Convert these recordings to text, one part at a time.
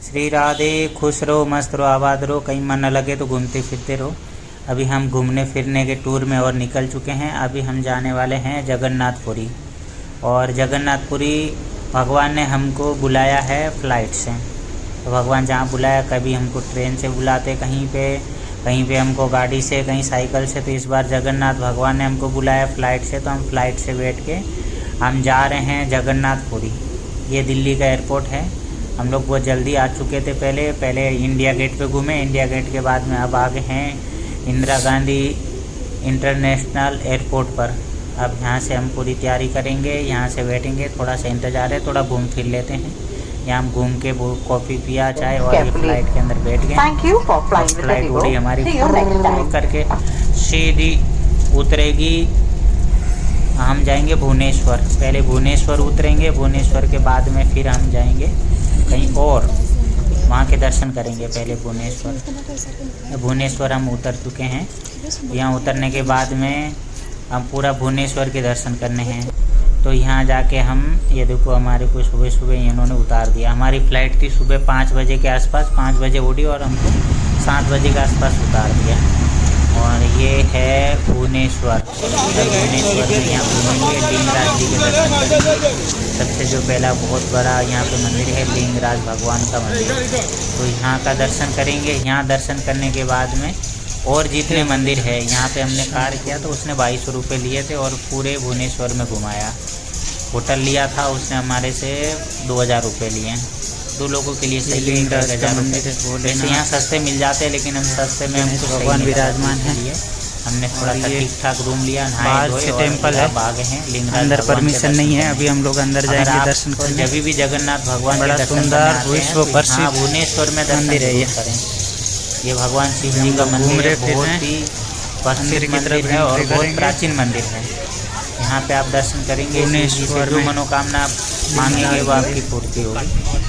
श्री राधे। खुश रहो, मस्त रहो, आबाद रहो, कहीं मन न लगे तो घूमते फिरते रहो। अभी हम घूमने फिरने के टूर में और निकल चुके हैं। अभी हम जाने वाले हैं जगन्नाथपुरी। और जगन्नाथपुरी भगवान ने हमको बुलाया है फ़्लाइट से। तो भगवान जहाँ बुलाया, कभी हमको ट्रेन से बुलाते, कहीं पे हमको गाड़ी से, कहीं साइकिल से। तो इस बार जगन्नाथ भगवान ने हमको बुलाया फ़्लाइट से, तो हम फ़्लाइट से बैठ के हम जा रहे हैं जगन्नाथपुरी। ये दिल्ली का एयरपोर्ट है। हम लोग बहुत जल्दी आ चुके थे। पहले इंडिया गेट पे घूमे। इंडिया गेट के बाद में अब आ गए हैं इंदिरा गांधी इंटरनेशनल एयरपोर्ट पर। अब यहाँ से हम पूरी तैयारी करेंगे, यहाँ से बैठेंगे, थोड़ा सा इंतज़ार है, थोड़ा घूम फिर लेते हैं। यहाँ हम घूम के वो कॉफ़ी पिया, चाय, और ये फ्लाइट के अंदर बैठ गए। फ्लाइट उड़ी हमारी करके सीधी उतरेगी। हम जाएंगे भुवनेश्वर। पहले भुवनेश्वर उतरेंगे, भुवनेश्वर के बाद में फिर हम जाएंगे कहीं और, वहाँ के दर्शन करेंगे। पहले भुवनेश्वर हम उतर चुके हैं। यहाँ उतरने के बाद में हम पूरा भुवनेश्वर के दर्शन करने हैं। तो यहाँ जाके हम, ये देखो हमारे को सुबह इन्होंने उतार दिया। हमारी फ़्लाइट थी सुबह 5 बजे के आसपास, 5 बजे उड़ी और हमको 7 बजे के आसपास उतार दिया। और ये है भुवनेश्वर। भुवनेश्वर में यहाँ घूमेंगे, लिंगराज जी के दर्शन करेंगे। सबसे जो पहला बहुत बड़ा यहाँ पे मंदिर है लिंगराज भगवान का मंदिर, तो यहाँ का दर्शन करेंगे। यहाँ दर्शन करने के बाद में और जितने मंदिर है, यहाँ पे हमने कार किया तो उसने 2200 रुपये लिए थे और पूरे भुवनेश्वर में घुमाया। होटल लिया था उसने हमारे से 2000 रुपये लिए। 2 लोगों के लिए सही है। 1000 रुपये वैसे यहाँ सस्ते मिल जाते हैं, लेकिन हम सस्ते में हमको भगवान विराजमान है। हमने थोड़ा सा ठीक ठाक रूम लिया, नहाए धोए और टेम्पल है, आगे हैं लिंगराज। अंदर परमिशन नहीं है, अभी हम लोग अंदर जाएंगे दर्शन करने। जब भी जगन्नाथ भगवान बड़ा सुंदर विश्व प्रसिद्ध भुवनेश्वर में मंदिर है ये भगवान शिव जी का मंदिर है। बहुत ही प्रसिद्ध मंदिर है और बहुत प्राचीन मंदिर है। यहाँ पे आप दर्शन करेंगे, जो मनोकामना मांगेंगे वो आपकी पूर्ति होगी।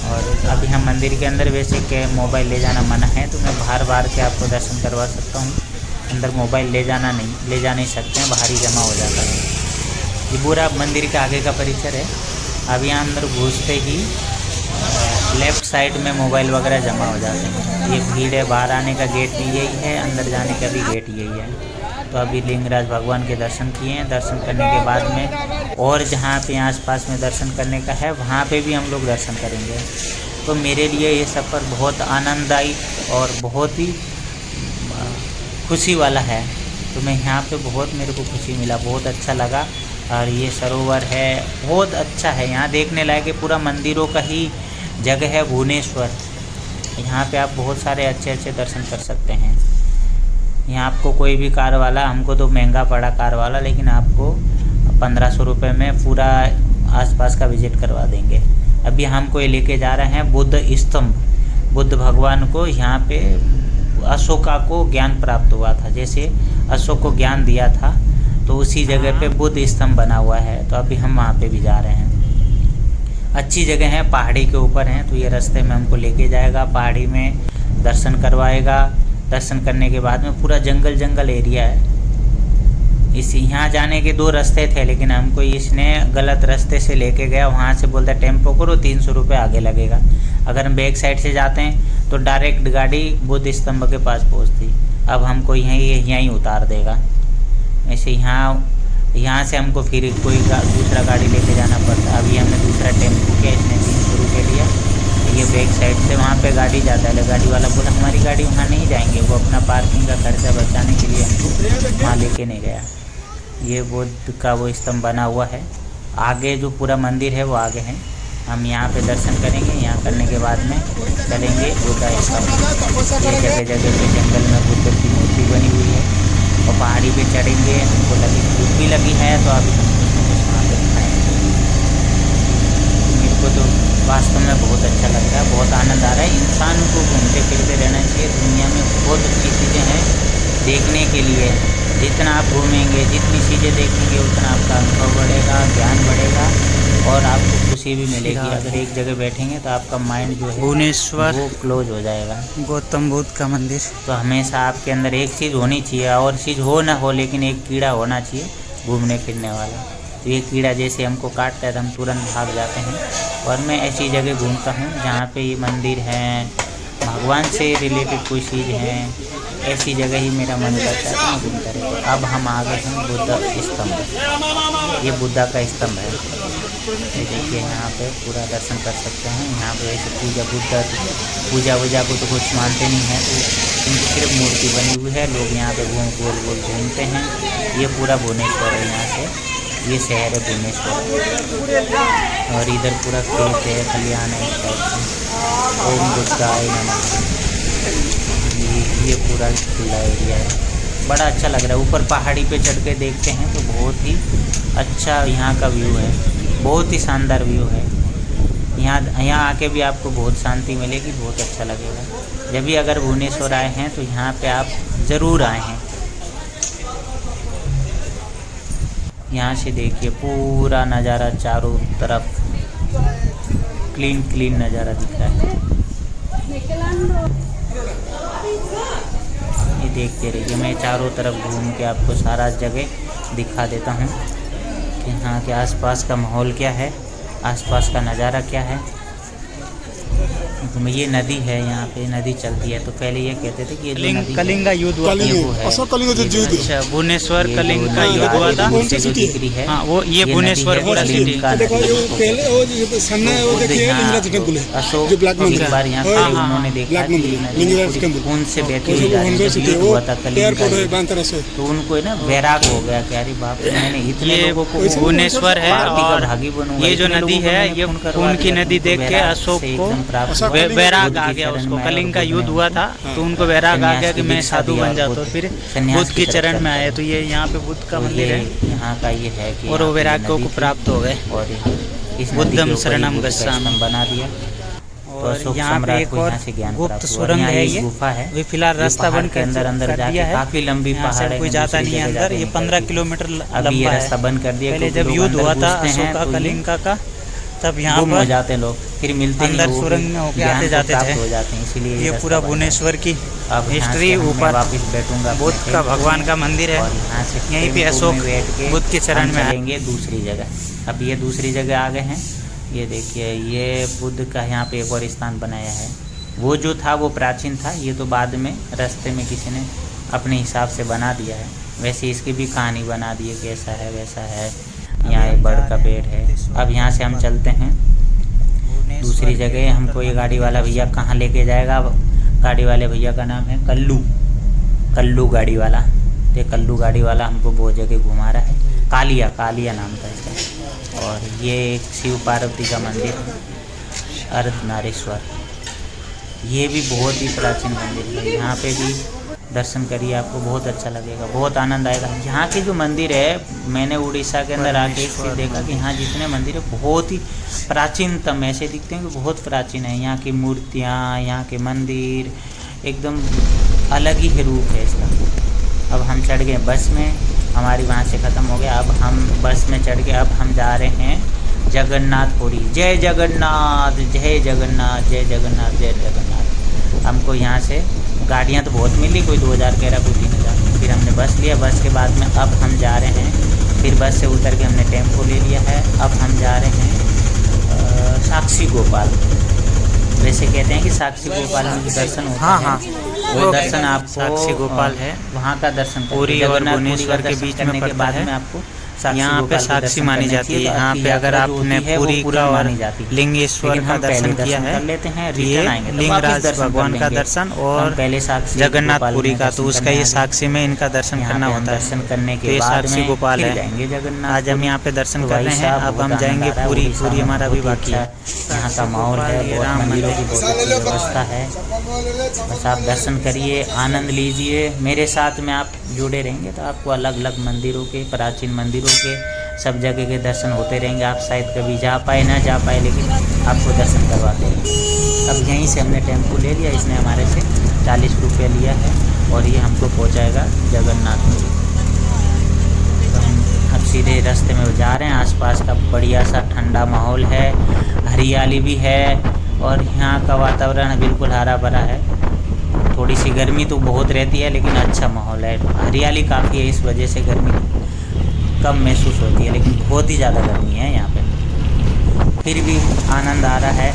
और अभी हम मंदिर के अंदर, वैसे के मोबाइल ले जाना मना है, तो मैं बाहर के आपको दर्शन करवा सकता हूँ। अंदर मोबाइल ले जा नहीं सकते हैं, बाहर ही जमा हो जाता है। ये पूरा मंदिर के आगे का परिसर है। अब यहाँ अंदर घुसते ही लेफ़्ट साइड में मोबाइल वगैरह जमा हो जाते हैं। ये भीड़ है, बाहर आने का गेट भी यही है, अंदर जाने का भी गेट यही है। तो अभी लिंगराज भगवान के दर्शन किए हैं। दर्शन करने के बाद में और जहाँ पे आसपास में दर्शन करने का है, वहाँ पे भी हम लोग दर्शन करेंगे। तो मेरे लिए ये सफ़र बहुत आनंददायी और बहुत ही खुशी वाला है। तो मैं यहाँ पे बहुत, मेरे को खुशी मिला, बहुत अच्छा लगा। और ये सरोवर है, बहुत अच्छा है, यहाँ देखने लायक है। पूरा मंदिरों का ही जगह है भुवनेश्वर। यहाँ पे आप बहुत सारे अच्छे दर्शन कर सकते हैं। यहाँ आपको कोई भी कार वाला, हमको तो महंगा पड़ा कार वाला, लेकिन आपको 1500 रुपये में पूरा आसपास का विजिट करवा देंगे। अभी हमको ये लेके जा रहे हैं बुद्ध स्तंभ। बुद्ध भगवान को यहाँ पे अशोका को ज्ञान प्राप्त हुआ था, जैसे अशोक को ज्ञान दिया था, तो उसी जगह पे बुद्ध स्तंभ बना हुआ है। तो अभी हम वहाँ पे भी जा रहे हैं। अच्छी जगह है, पहाड़ी के ऊपर हैं, तो ये रास्ते में हमको लेके जाएगा, पहाड़ी में दर्शन करवाएगा। दर्शन करने के बाद में पूरा जंगल एरिया है। यहाँ जाने के 2 रास्ते थे, लेकिन हमको इसने गलत रास्ते से लेके गया। वहाँ से बोलता टेम्पो करो, 300 रुपये आगे लगेगा। अगर हम बैक साइड से जाते हैं तो डायरेक्ट गाड़ी बुद्ध स्तंभ के पास पहुँचती। अब हमको यहीं उतार देगा। ऐसे यहाँ से हमको फिर कोई दूसरा गाड़ी लेके जाना पड़ता। अभी हमने दूसरा टेम्पो किया, इसने 300 रुपये लिया। ये बैक साइड से वहाँ पे गाड़ी जाता है। गाड़ी वाला बोला हमारी गाड़ी वहाँ नहीं जाएंगे, वो अपना पार्किंग का खर्चा बचाने के लिए हमको वहाँ लेके नहीं गया। ये बुद्ध का वो स्तंभ बना हुआ है। आगे जो पूरा मंदिर है वो आगे है। हम यहाँ पे दर्शन करेंगे। यहाँ करने के बाद में चलेंगे बुद्ध स्तंभ। ये जगह पे जंगल में बुद्ध की मूर्ति बनी हुई है और पहाड़ी पे चढ़ेंगे। हमको धूप भी लगी है, तो अभी हम वहाँ पे खाएँगे। मेरे को तो वास्तव में बहुत अच्छा लग रहा है, बहुत आनंद आ रहा है। इंसान को घूमते फिरते रहना चाहिए। दुनिया में बहुत अच्छी चीज़ें हैं देखने के लिए। जितना आप घूमेंगे, जितनी चीज़ें देखेंगे, उतना आपका अनुभव बढ़ेगा, ज्ञान बढ़ेगा और आपको खुशी भी मिलेगी। अगर एक जगह बैठेंगे तो आपका माइंड जो है भुवनेश्वर वो क्लोज हो जाएगा। गौतम बुद्ध का मंदिर। तो हमेशा आपके अंदर एक चीज़ होनी चाहिए, और चीज़ हो ना हो, लेकिन एक कीड़ा होना चाहिए घूमने फिरने वाला। तो ये कीड़ा जैसे हमको काटता है तो हम तुरंत भाग जाते हैं। और मैं ऐसी जगह घूमता हूँ जहाँ पे ये मंदिर हैं, भगवान से रिलेटेड कोई चीज़ है, ऐसी जगह ही मेरा मन करता है तो मैं घूमता रहता हूँ। अब हम आ गए हैं बुद्ध स्तंभ, ये बुद्धा का स्तंभ है। ये देखिए यहाँ पे पूरा दर्शन कर सकते हैं। यहाँ पे ऐसे पूजा वूजा को तो कुछ मानते नहीं हैं, तो इनकी सिर्फ मूर्ति बनी हुई है। लोग यहाँ पे गोल गोल घूमते हैं। ये पूरा भुवनेश्वर है, यहाँ से ये शहर है भुवनेश्वर। और इधर पूरा खेत है, खलिहान है इस टाइप से। ओम बुद्धाय नमः। ये पूरा खुला एरिया है, बड़ा अच्छा लग रहा है। ऊपर पहाड़ी पे चढ़ के देखते हैं तो बहुत ही अच्छा यहाँ का व्यू है, बहुत ही शानदार व्यू है। यहाँ आके भी आपको बहुत शांति मिलेगी, बहुत अच्छा लगेगा। जब भी अगर भुवनेश्वर आए हैं तो यहाँ पे आप ज़रूर आए हैं। यहाँ से देखिए पूरा नज़ारा, चारों तरफ क्लीन नज़ारा दिख रहा है। ये देखते रहिए, मैं चारों तरफ घूम के आपको सारा जगह दिखा देता हूँ कि यहाँ के आसपास का माहौल क्या है, आसपास का नज़ारा क्या है। ये नदी है, यहाँ पे नदी चलती है। तो पहले ये कहते थे कि ये जो नदी कलिंग का युद्ध हुआ था, अच्छा भुवनेश्वर कलिंग का युद्ध हुआ था। हाँ, वो ये भुवनेश्वर पूरा सिटी। अशोक एक बार यहाँ पे उन्होंने देखा कि खून से बहती हुई जा रही है, हुआ था कलिंग का। तो उनको ना वैराग हो गया कि अरे बाप रे, मैंने इतने लोगों को भुवनेश्वर है और भागी बनूंगा। ये जो नदी है ये खून की नदी देख के अशोक को वैराग आ गया। उसको कलिंग का युद्ध हुआ था तो उनको वैराग आ गया कि मैं साधु बन जाता हूँ। फिर बुद्ध के चरण में आए। तो ये यहाँ पे बुद्ध का मंदिर है, यहाँ का ये है कि और वो वैराग को प्राप्त हो गए। और इस बुद्धम शरणम गच्छामि बना दिया। और यहाँ पे एक और गुप्त सुरंग है, ये गुफा है। वे फिलहाल रास्ता बन के अंदर जाके काफी लंबी पहाड़ है, कोई जाता नहीं है अंदर। ये 15 किलोमीटर लंबा रास्ता बंद कर दिया। पहले जब युद्ध हुआ था अशोका कलिंग का, तब यहाँ पर हो जाते हैं लोग, फिर मिलते अंदर सुरंग में होके आते जाते थे। हो जाते हैं, इसीलिए ये पूरा भुवनेश्वर की हिस्ट्री। ऊपर वापस बैठूंगा, बुद्ध का भगवान का मंदिर है। और यहाँ से यहीं पे अशोक बुद्ध के चरण में आएंगे दूसरी जगह। अब ये दूसरी जगह आ गए हैं। ये देखिए, ये बुद्ध का यहाँ पे एक और स्थान बनाया है। वो जो था वो प्राचीन था, ये तो बाद में रास्ते में किसी ने अपने हिसाब से बना दिया है। वैसे इसकी भी कहानी बना दी है, कैसा है वैसा है। यहाँ एक बड़ का पेड़ है। अब यहाँ से हम चलते हैं दूसरी जगह। हमको ये गाड़ी वाला भैया कहाँ लेके जाएगा? गाड़ी वाले भैया का नाम है कल्लू गाड़ी वाला। तो कल्लू गाड़ी वाला हमको बहुत जगह घुमा रहा है। कालिया नाम था इसका। और ये एक शिव पार्वती का मंदिर है, अर्धनारीश्वर। ये भी बहुत ही प्राचीन मंदिर है। यहाँ पे भी दर्शन करिए, आपको बहुत अच्छा लगेगा, बहुत आनंद आएगा। यहाँ के जो मंदिर है, मैंने उड़ीसा के अंदर आके एक चीज़ देखा कि यहाँ जितने मंदिर है बहुत ही प्राचीनतम ऐसे दिखते हैं कि बहुत प्राचीन है। यहाँ की मूर्तियाँ, यहाँ के मंदिर एकदम अलग ही रूप है इसका। अब हम चढ़ गए बस में, हमारी वहाँ से ख़त्म हो गया। अब हम बस में चढ़ के अब हम जा रहे हैं जगन्नाथपुरी। जय जगन्नाथ, जय जगन्नाथ, जय जगन्नाथ, जय जगन्नाथ। हमको यहाँ से गाड़ियाँ तो बहुत मिली, कोई 2000 कह रहा, कोई 3000। फिर हमने बस लिया। बस के बाद में अब हम जा रहे हैं, फिर बस से उतर के हमने टेम्पो ले लिया है। अब हम जा रहे हैं साक्षी गोपाल। वैसे कहते हैं कि साक्षी गोपाल में भी दर्शन होता है। वो दर्शन आपको साक्षी गोपाल है, वहाँ का दर्शन पूरी और भुवनेश्वर के बीच में पड़ता है। में आपको यहाँ पे साक्षी मानी जाती है। यहाँ पे अगर आपने पूरी का और लिंगेश्वर का दर्शन किया है, ये लिंगराज भगवान का दर्शन, और जगन्नाथपुरी का, तो उसका ये साक्षी में इनका दर्शन करना होता है। दर्शन करने के ये बाद साक्षी गोपाल है। आज हम यहाँ पे दर्शन कर रहे हैं। अब हम जाएंगे पूरी हमारा भी बाकी है। यहाँ का माहौल है, मंदिरों की बहुत अच्छी व्यवस्था है। बस आप दर्शन करिए, आनंद लीजिए। मेरे साथ में आप जुड़े रहेंगे तो आपको अलग अलग मंदिरों के, प्राचीन मंदिरों के, सब जगह के दर्शन होते रहेंगे। आप शायद कभी जा पाए ना जा पाए, लेकिन आपको दर्शन करवाते हैं। अब यहीं से हमने टेम्पो ले लिया, इसने हमारे से 40 रुपये लिया है और ये हमको पहुंचाएगा जगन्नाथपुरी। तो हम अब सीधे रास्ते में जा रहे हैं। आसपास का बढ़िया सा ठंडा माहौल है, हरियाली भी है और यहाँ का वातावरण बिल्कुल हरा भरा है। थोड़ी सी गर्मी तो बहुत रहती है, लेकिन अच्छा माहौल है, हरियाली काफ़ी है, इस वजह से गर्मी कम महसूस होती है, लेकिन बहुत ही ज़्यादा गर्मी है यहाँ पे। फिर भी आनंद आ रहा है,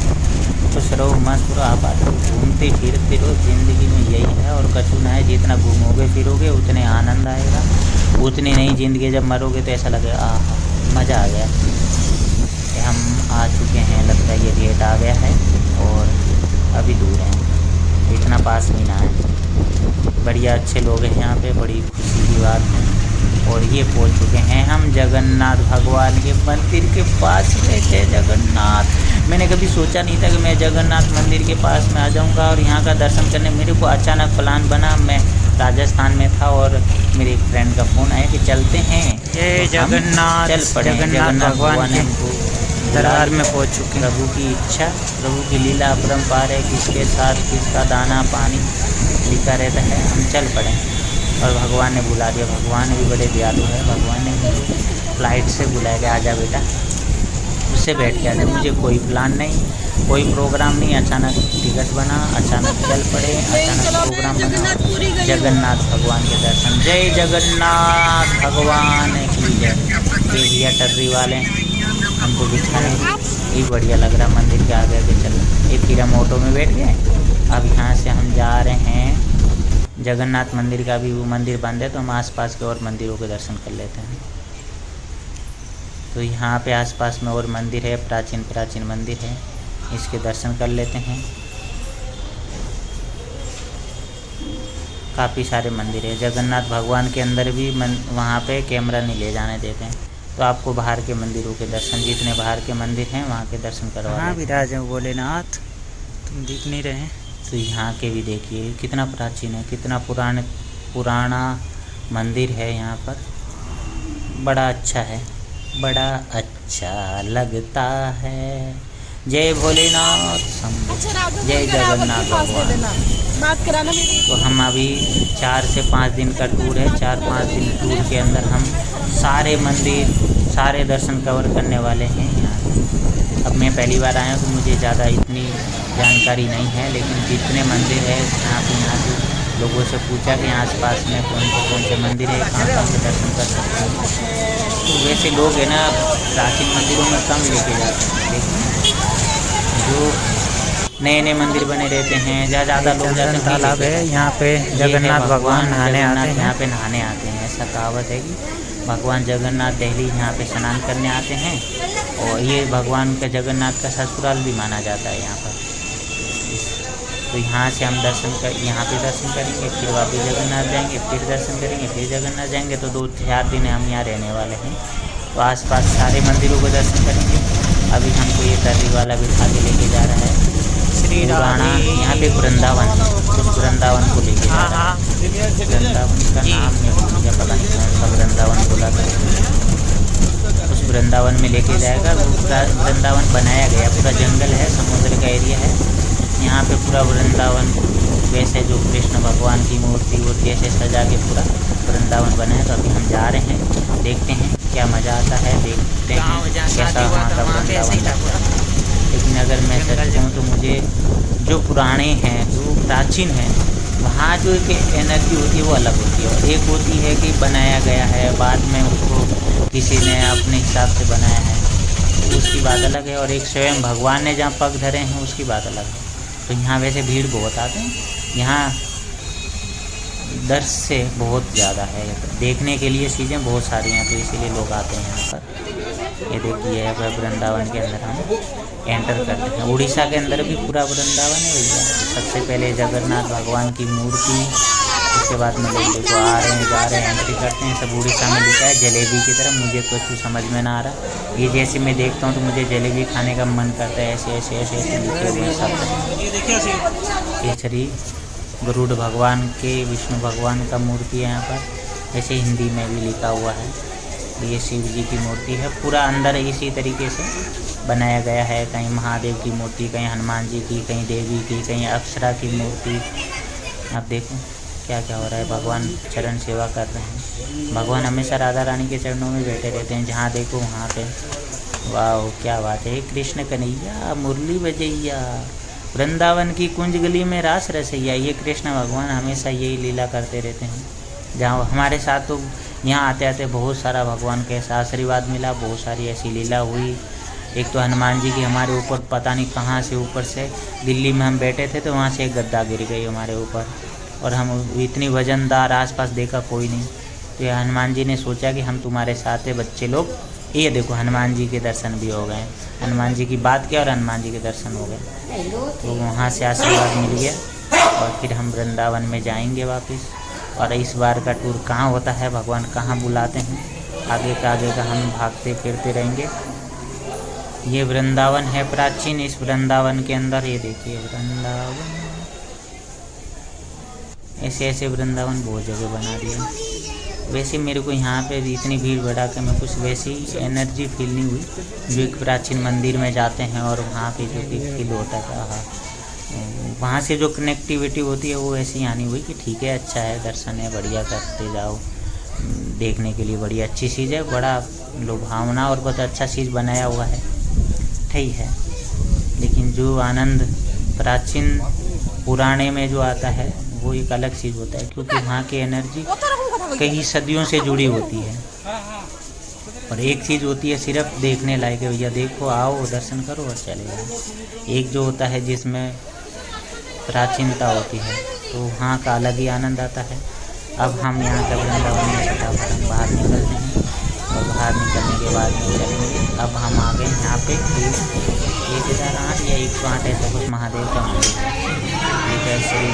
खुश रहो, मस्त रहो, आप घूमते फिरते रहो, ज़िंदगी में यही है। और कछु ना है, जितना घूमोगे फिरोगे उतने आनंद आएगा, उतनी नई ज़िंदगी जब मरोगे तो ऐसा लगेगा आह मज़ा आ गया। हम आ चुके हैं, लगता है ये गेट आ गया है और अभी दूर हैं, इतना पास भी ना है। बढ़िया अच्छे लोग हैं यहाँ पे, बड़ी खुशी की बात है। और ये पहुँच चुके हैं हम जगन्नाथ भगवान के मंदिर के पास में। जय जगन्नाथ। मैंने कभी सोचा नहीं था कि मैं जगन्नाथ मंदिर के पास में आ जाऊँगा और यहाँ का दर्शन करने। मेरे को अचानक प्लान बना, मैं राजस्थान में था और मेरे एक फ्रेंड का फ़ोन आया कि चलते हैं। ये जगन्नाथ, चल पड़े। जगन्नाथ भगवान हमको दरबार में पहुंच चुके हैं। प्रभु की इच्छा, प्रभु की लीला अपरंपार है, किसके साथ किसका दाना पानी लिखा रहता है। हम चल पड़े और भगवान ने बुला दिया। भगवान भी बड़े दयालु है। भगवान ने मुझे फ्लाइट से बुलाया कि आजा बेटा, उससे बैठ के आजा। मुझे कोई प्लान नहीं, कोई प्रोग्राम नहीं, अचानक टिकट बना, अचानक चल पड़े, अचानक प्रोग्राम बना। जगन्नाथ भगवान के दर्शन। जय जगन्नाथ भगवान की जय। ये भैया टर्री वाले हमको दिखाए, ये बढ़िया लग रहा मंदिर के आगे के। चलो ये फिर हम ऑटो में बैठ गए। अब यहाँ से हम जा रहे हैं जगन्नाथ मंदिर का। भी वो मंदिर बंद है तो हम आसपास के और मंदिरों के दर्शन कर लेते हैं। तो यहाँ पे आसपास में और मंदिर है, प्राचीन मंदिर है, इसके दर्शन कर लेते हैं। काफ़ी सारे मंदिर है। जगन्नाथ भगवान के अंदर भी वहाँ पे कैमरा नहीं ले जाने देते हैं, तो आपको बाहर के मंदिरों के दर्शन, जितने बाहर के मंदिर हैं वहाँ के दर्शन करवा। हाँ विराज है भोलेनाथ, तुम दिख नहीं रहे। तो यहाँ के भी देखिए कितना प्राचीन है, कितना पुराना मंदिर है यहाँ पर। बड़ा अच्छा है, बड़ा अच्छा लगता है। जय भोलेनाथ शंभो, जय जगन्नाथ भगवान। तो हम अभी 4 से 5 दिन का टूर है। 4-5 दिन टूर के अंदर हम सारे मंदिर, सारे दर्शन कवर करने वाले हैं यहाँ। अब मैं पहली बार आया हूँ तो मुझे ज़्यादा इतनी जानकारी नहीं है, लेकिन जितने मंदिर है यहाँ के लोगों से पूछा कि यहाँ आस-पास में कौन से मंदिर है, कहाँ से दर्शन कर सकते हैं। तो वैसे लोग है ना प्राचीन मंदिरों में कम लेके जाते हैं, लेकिन जो नए मंदिर बने रहते हैं जहाँ ज़्यादा लोग जाते हैं। तालाब है यहाँ पे, जगन्नाथ भगवान नहाने आते हैं। यहाँ पे नहाने आते हैं। ऐसा कहावत है कि भगवान जगन्नाथ दिल्ली यहाँ पे स्नान करने आते हैं, और ये भगवान का जगन्नाथ का ससुराल भी माना जाता है यहाँ पर। तो यहाँ से हम यहाँ पे दर्शन करेंगे, फिर वापस जगन्नाथ जाएंगे, फिर दर्शन करेंगे, फिर जगन्नाथ जाएंगे। तो 2-4 दिन हम यहाँ रहने वाले हैं। तो आसपास सारे मंदिरों को दर्शन करेंगे। अभी हमको ये टर्री वाला बिठा के लेके जा रहा है श्री राणा। यहाँ पे वृंदावन, उस वृंदावन को लेके जा रहा है। वृंदावन का नाम मुझे पता नहीं कौन सा वृंदावन बोला था। उस वृंदावन में लेके जाएगा। वो पूरा वृंदावन बनाया गया, पूरा जंगल है, समुद्र का एरिया है यहाँ पे। पूरा वृंदावन वैसे जो कृष्ण भगवान की मूर्ति ऐसे सजा के पूरा वृंदावन बना है। तो अभी हम जा रहे हैं, देखते हैं क्या मज़ा आता है, देखते हैं कैसा वहाँ का वृंदावन लगता है। लेकिन अगर मैं सच कहूँ तो मुझे जो पुराने हैं, जो प्राचीन हैं, वहाँ जो एक एनर्जी होती है वो अलग होती है। और एक होती है कि बनाया गया है, बाद में उसको किसी ने अपने हिसाब से बनाया है, तो उसकी बात अलग है। और एक स्वयं भगवान ने जहाँ पग धरे हैं उसकी बात अलग है। तो यहाँ वैसे भीड़ बहुत आते हैं, यहाँ दर्श से बहुत ज़्यादा है, देखने के लिए चीज़ें बहुत सारी हैं, तो इसीलिए लोग आते हैं यहाँ पर। ये देखिए वृंदावन के अंदर हम एंटर करते हैं। उड़ीसा के अंदर भी पूरा वृंदावन है भैया। सबसे पहले जगन्नाथ भगवान की मूर्ति, उसके बाद में लोग देखो आ रहे हैं, जा रहे हैं, एंट्री करते हैं। सब उड़ीसा में लिखा है जलेबी की तरह। मुझे कुछ समझ में ना आ रहा। ये जैसे मैं देखता हूँ तो मुझे जलेबी खाने का मन करता है। ऐसे लिखे हुए सब। केसरी गरुड़ भगवान के, विष्णु भगवान का मूर्ति है यहाँ पर। ऐसे हिंदी में भी लिखा हुआ है। ये शिव जी की मूर्ति है। पूरा अंदर इसी तरीके से बनाया गया है। कहीं महादेव की मूर्ति, कहीं हनुमान जी की, कहीं देवी की, कहीं अप्सरा की मूर्ति। आप देखो क्या क्या हो रहा है। भगवान चरण सेवा कर रहे हैं। भगवान हमेशा राधा रानी के चरणों में बैठे रहते हैं, जहाँ देखो वहाँ पे। वाह क्या बात है। कृष्ण कन्हैया मुरली बजैया, वृंदावन की कुंज गली में रास रसैया। ये कृष्ण भगवान हमेशा यही लीला करते रहते हैं। जहाँ हमारे साथ तो यहाँ आते आते बहुत सारा भगवान का ऐसा आशीर्वाद मिला, बहुत सारी ऐसी लीला हुई। एक तो हनुमान जी की हमारे ऊपर पता नहीं कहाँ से ऊपर से, दिल्ली में हम बैठे थे तो वहाँ से एक गद्दा गिर गई हमारे ऊपर, और हम इतनी वजनदार, आसपास देखा कोई नहीं। तो यह हनुमान जी ने सोचा कि हम तुम्हारे साथ है बच्चे लोग, ये देखो हनुमान जी के दर्शन भी हो गए। हनुमान जी की बात किया और हनुमान जी के दर्शन हो गए। तो वहाँ से आशीर्वाद मिल गया और फिर हम वृंदावन में जाएंगे वापस। और इस बार का टूर कहाँ होता है, भगवान कहाँ बुलाते हैं, आगे का हम भागते फिरते रहेंगे। ये वृंदावन है प्राचीन। इस वृंदावन के अंदर ये देखिए वृंदावन, ऐसे ऐसे वृंदावन बहुत जगह बना दिए। वैसे मेरे को यहाँ पे इतनी भीड़ बढ़ा के मैं कुछ वैसी एनर्जी फील नहीं हुई जो एक प्राचीन मंदिर में जाते हैं और वहाँ पे जो कि फील होता था, वहाँ से जो कनेक्टिविटी होती है वो ऐसी यहाँ नहीं हुई कि ठीक है अच्छा है, दर्शन है, बढ़िया करते जाओ, देखने के लिए बड़ी अच्छी चीज़ है, बड़ा लुभावना और बहुत अच्छा चीज़ बनाया हुआ है, ठीक है। लेकिन जो आनंद प्राचीन पुराने में जो आता है वो एक अलग चीज़ होता है, क्योंकि वहाँ की एनर्जी कई सदियों से जुड़ी होती है। और एक चीज़ होती है सिर्फ देखने लायक है, भैया देखो आओ दर्शन करो और चले जाओ। एक जो होता है जिसमें प्राचीनता होती है तो वहाँ का अलग ही आनंद आता है। अब हम यहाँ का वृंदावन में फटाफट हम बाहर निकलते हैं और बाहर निकलने के बाद में चलेंगे। अब हम आ गए यहाँ पे 1008 या 108 ऐसा कुछ महादेव का मंदिर है। श्री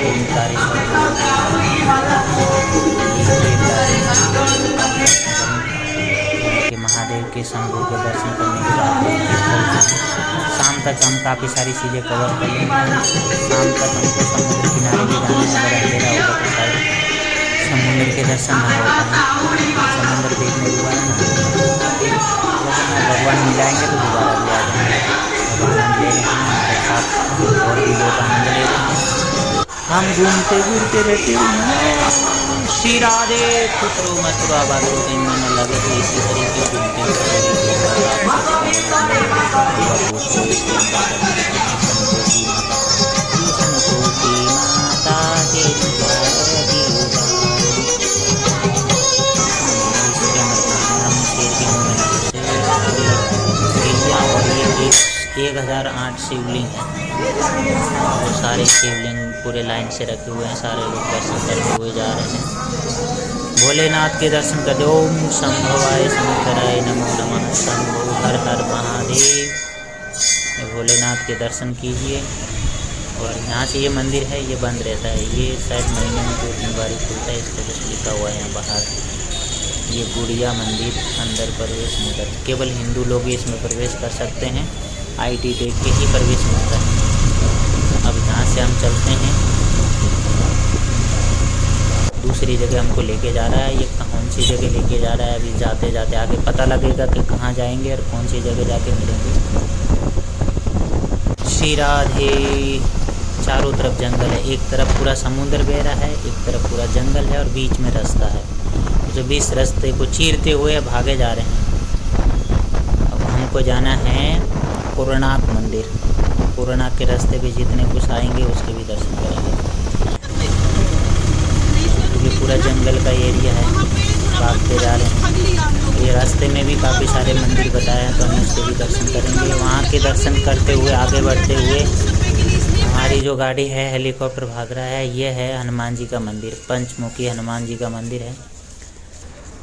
ओंकारेश्वर के महादेव के शंभू के दर्शन करने के बाद शाम तक हम काफ़ी सारी चीज़ें कवर कर लेंगे। शाम तक हमको समुद्र किनारे भी जाना है, अगर अंधेरा होगा तो शायद समुद्र के दर्शन ना हो पाए। समुद्र देखने दोबारा ना भगवान मिलाएंगे तो दोबारा भी आ जाएंगे। आनंद ले रहे हैं साथ और भी लोग आनंद ले रहे हैं। हम घूमते घूमते रहते हैं। श्री राधे खुसरो मथुरा बागो कहीं मन लगे तो इसी तरीके घूमते और ये 1008 शिवलिंग है और सारे शिवलिंग पूरे लाइन से रखे हुए हैं। सारे लोग दर्शन करते हुए जा रहे हैं। भोलेनाथ के दर्शन कर दो। ओम शंभवाय शंकराय नमो नमः। शंभो हर हर महादेव। भोलेनाथ के दर्शन कीजिए। और यहाँ से ये मंदिर है, ये बंद रहता है, ये शायद महीने में 2-3 बार खुलता है। इसको कुछ लिखा हुआ है यहाँ बाहर, ये गुड़िया मंदिर। अंदर प्रवेश नहीं कर, केवल हिंदू लोग इसमें प्रवेश कर सकते हैं। आईडी देख के ही प्रवेश मिलता है। अब यहाँ से हम चलते हैं, दूसरी जगह हमको लेके जा रहा है। ये कौन सी जगह लेके जा रहा है अभी जाते जाते आगे पता लगेगा कि कहाँ जाएंगे और कौन सी जगह जाके मिलेंगे। श्री राधे। चारों तरफ जंगल है, एक तरफ पूरा समुद्र बह रहा है, एक तरफ पूरा जंगल है और बीच में रास्ता है। जो बीच रास्ते को चीरते हुए भागे जा रहे हैं। अब हमको जाना है कोणार्क मंदिर। कोणार्क के रास्ते पे जितने कुछ आएंगे उसके भी दर्शन करेंगे, क्योंकि पूरा जंगल का एरिया है। भागते जा रहे हैं, ये रास्ते में भी काफ़ी सारे मंदिर बताए हैं तो हम उसके भी दर्शन करेंगे। वहाँ के दर्शन करते हुए आगे बढ़ते हुए हमारी जो गाड़ी है हेलीकॉप्टर भाग रहा है। ये है हनुमान जी का मंदिर, पंचमुखी हनुमान जी का मंदिर है।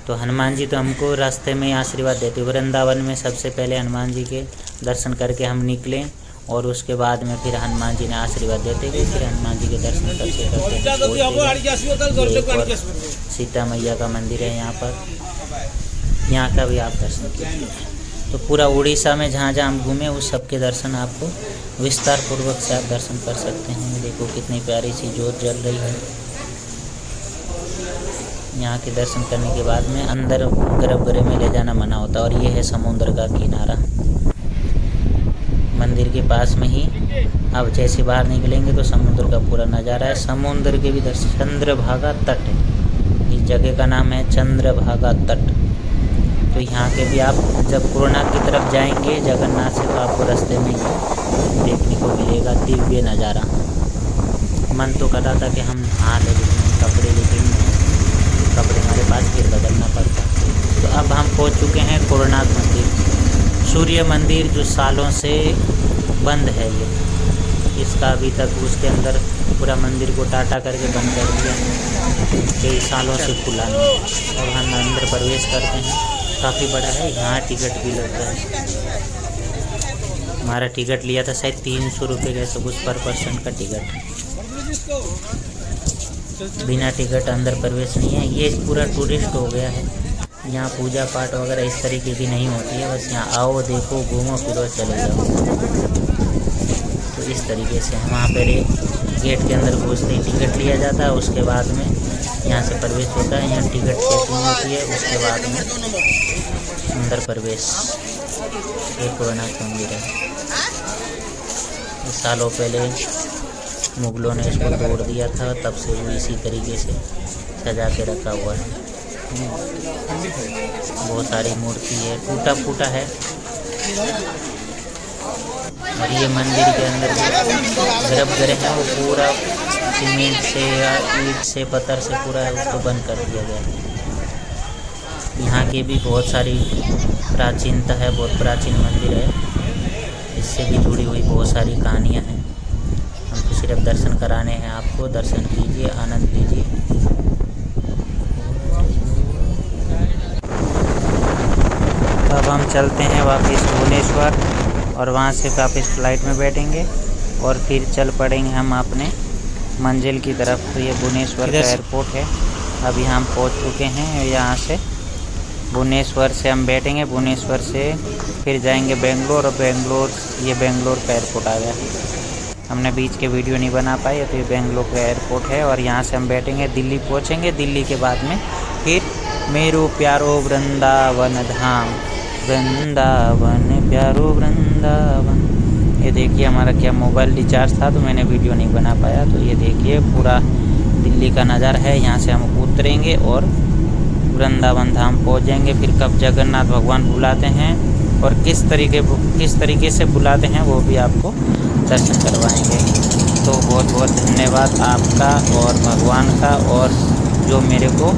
तो हनुमान जी तो हमको रास्ते में आशीर्वाद देते। वृंदावन में सबसे पहले हनुमान जी के दर्शन करके हम निकले और उसके बाद में फिर हनुमान जी ने आशीर्वाद देते हुए फिर हनुमान जी के दर्शन करते करते सीता मैया का मंदिर है यहाँ पर, यहाँ का भी आप दर्शन कीजिए। तो पूरा उड़ीसा में जहाँ जहाँ हम घूमे उस सब के दर्शन आपको विस्तार पूर्वक से आप दर्शन कर सकते हैं। देखो कितनी प्यारी सी ज्योत जल रही है। यहाँ के दर्शन करने के बाद में अंदर गर्भगृह में ले जाना मना होता है। और ये है समुद्र का किनारा मंदिर के पास में ही। अब जैसे बाहर निकलेंगे तो समुद्र का पूरा नज़ारा है। समुद्र के भी दर्शन, चंद्रभागा तट है, इस जगह का नाम है चंद्रभागा तट। तो यहाँ के भी आप जब कोणार्क की तरफ जाएंगे जगन्नाथ से तो आपको रास्ते में ही देखने को मिलेगा दिव्य नज़ारा। मन तो कर रहा था कि हम नहा ले, लेकिन कपड़े लेके कपड़े हमारे पास फिर बदलना पड़ता। तो अब हम पहुंच चुके हैं कोणार्क मंदिर, सूर्य मंदिर जो सालों से बंद है। ये इसका अभी तक उसके अंदर पूरा मंदिर को टाटा करके बंद कर दिया, कई सालों से खुला नहीं। अब हम अंदर प्रवेश करते हैं, काफ़ी बड़ा है, यहाँ टिकट भी लगता है। हमारा टिकट लिया था शायद 300 रुपये का, सब उस पर पर्सन का टिकट, बिना टिकट अंदर प्रवेश नहीं है। ये पूरा टूरिस्ट हो गया है, यहाँ पूजा पाठ वगैरह इस तरीके की नहीं होती है, बस यहाँ आओ, देखो, घूमो फिरो, चले जाओ। तो इस तरीके से हम वहाँ पहले गेट के अंदर घुसते ही टिकट लिया जाता है, उसके बाद में यहाँ से प्रवेश होता है, यहाँ टिकट चेकिंग होती है, उसके बाद में अंदर प्रवेश। ये कोणार्क मंदिर है, सालों पहले मुगलों ने इसको तोड़ दिया था, तब से वो इसी तरीके से सजा के रखा हुआ है। बहुत सारी मूर्ति है, टूटा फूटा है। और ये मंदिर के अंदर गर्भगृह है, वो पूरा सीमेंट से या ईंट से, पत्थर से पूरा उसको बंद कर दिया गया है। यहाँ की भी बहुत सारी प्राचीनता है, बहुत प्राचीन मंदिर है, इससे भी जुड़ी हुई बहुत सारी कहानियाँ हैं। हम तो सिर्फ दर्शन कराने हैं आपको, दर्शन कीजिए, आनंद लीजिए। तो अब हम चलते हैं वापस भुवनेश्वर और वहाँ से वापस फ्लाइट में बैठेंगे और फिर चल पड़ेंगे हम अपने मंजिल की तरफ। तो ये भुवनेश्वर का एयरपोर्ट है, अभी हम पहुँच चुके हैं। यहाँ से भुवनेश्वर से हम बैठेंगे, भुवनेश्वर से फिर जाएंगे बेंगलोर, और ये बेंगलोर का एयरपोर्ट आ गया। हमने बीच के वीडियो नहीं बना पाए, तो ये बेंगलोर का एयरपोर्ट है। और यहाँ से हम बैठेंगे, दिल्ली पहुँचेंगे। दिल्ली के बाद में फिर मेरू प्यारो वृंदावन धाम, वृंदावन प्यारो वृंदावन। ये देखिए हमारा क्या मोबाइल रिचार्ज था, तो मैंने वीडियो नहीं बना पाया। तो ये देखिए पूरा दिल्ली का नज़ारा है। यहाँ से हम उतरेंगे और वृंदावन धाम पहुँच जाएंगे। फिर कब जगन्नाथ भगवान बुलाते हैं और किस तरीके से बुलाते हैं वो भी आपको दर्शन करवाएंगे। तो बहुत बहुत धन्यवाद आपका और भगवान का, और जो मेरे को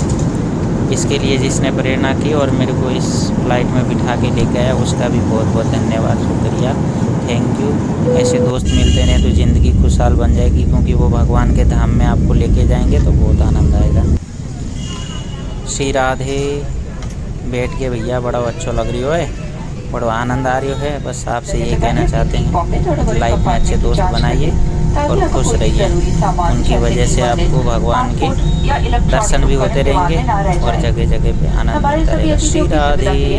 इसके लिए जिसने प्रेरणा की और मेरे को इस फ्लाइट में बिठा के लेके आया, उसका भी बहुत बहुत धन्यवाद, शुक्रिया, थैंक यू। ऐसे दोस्त मिलते रहे तो ज़िंदगी खुशहाल बन जाएगी, क्योंकि वो भगवान के धाम में आपको लेके जाएंगे तो बहुत आनंद आएगा। श्री राधे। बैठ के भैया बड़ा अच्छा लग रही हो है, बड़ा आनंद आ रही है। बस आपसे ये कहना चाहते हैं, लाइफ में अच्छे दोस्त बनाइए और खुश रहिए। उनकी वजह से आपको भगवान के दर्शन भी होते रहेंगे और जगह जगह पे आनंद मिलता रहेगा। श्री राधे।